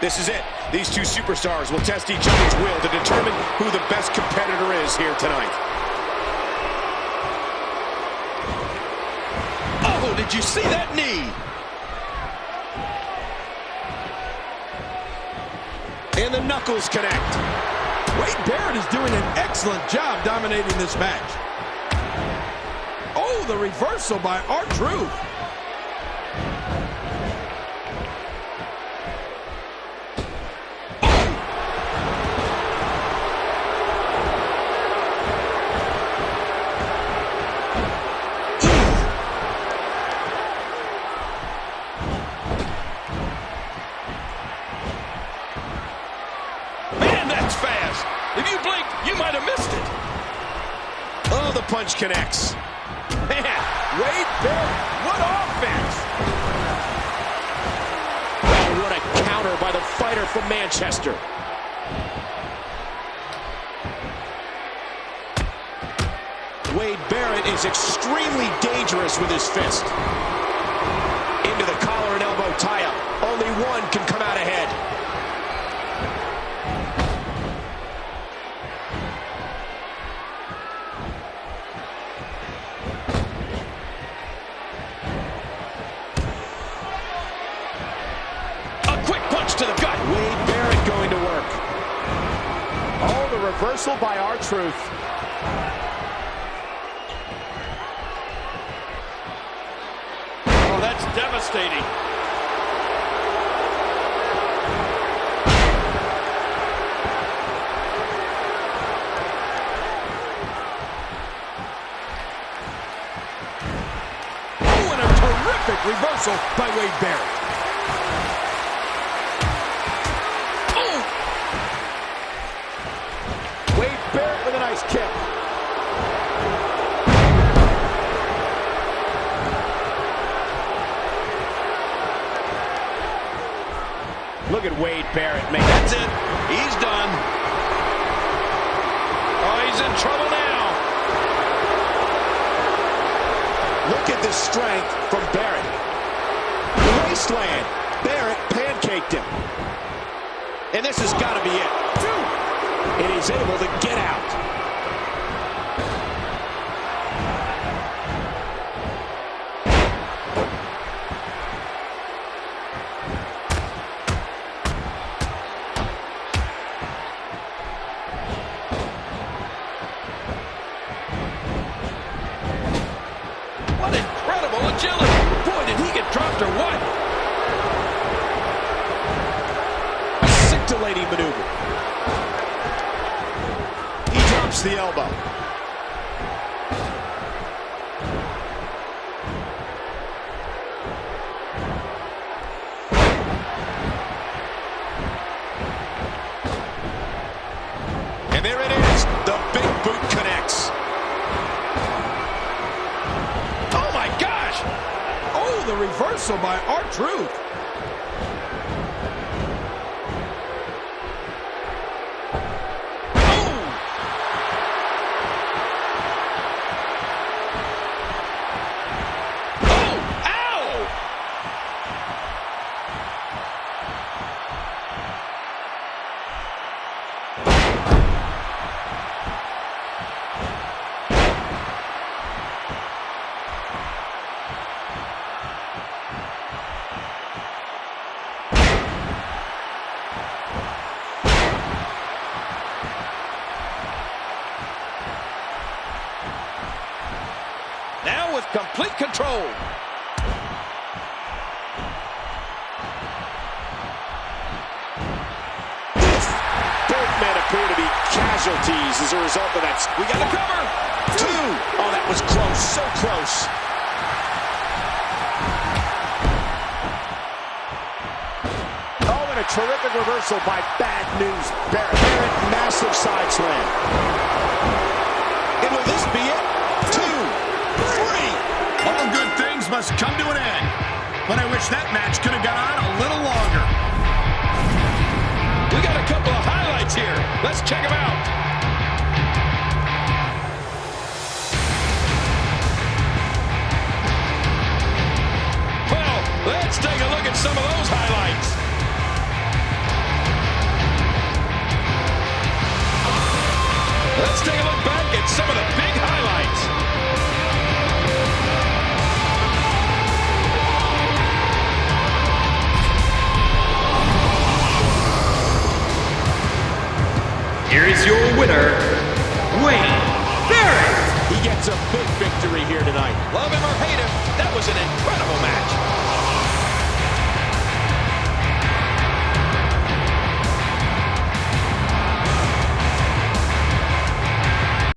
This is it. These two superstars will test each other's will to determine who the best competitor is here tonight. Oh, did you see that knee? And the knuckles connect. Wade Barrett is doing an excellent job dominating this match. Oh, the reversal by R-Truth. Fast. If you blink, you might have missed it. Oh, the punch connects. Man, Wade Barrett, what offense! Oh, what a counter by the fighter from Manchester. Wade Barrett is extremely dangerous with his fist. Into the collar and elbow tie-up. Only one can come out ahead. To the gut. Wade Barrett going to work. Oh, the reversal by R-Truth. Oh, that's devastating. Oh, and a terrific reversal by Wade Barrett. Barrett with a nice kick. Look at Wade Barrett, man. That's it. He's done. Oh, he's in trouble now. Look at the strength from Barrett. Wasteland. Barrett pancaked him. And this has got to be it. And he's able to get out. What incredible agility. Boy, did he get dropped or what? A scintillating maneuver. The elbow. And there it is. The big boot connects. Oh my gosh! Oh, the reversal by R-Truth. Now with complete control. Both men appear to be casualties as a result of that. We got the cover. Two. Oh, that was close. So close. Oh, and a terrific reversal by Bad News Barrett. Barrett, massive side slam. And will this be it? 2, 3. All good things must come to an end. But I wish that match could have gone on a little longer. We got a couple of highlights here. Let's check them out. Well, let's take a look at some of those highlights. here is your winner, Wayne Barrett. He gets a big victory here tonight. Love him or hate him, that was an incredible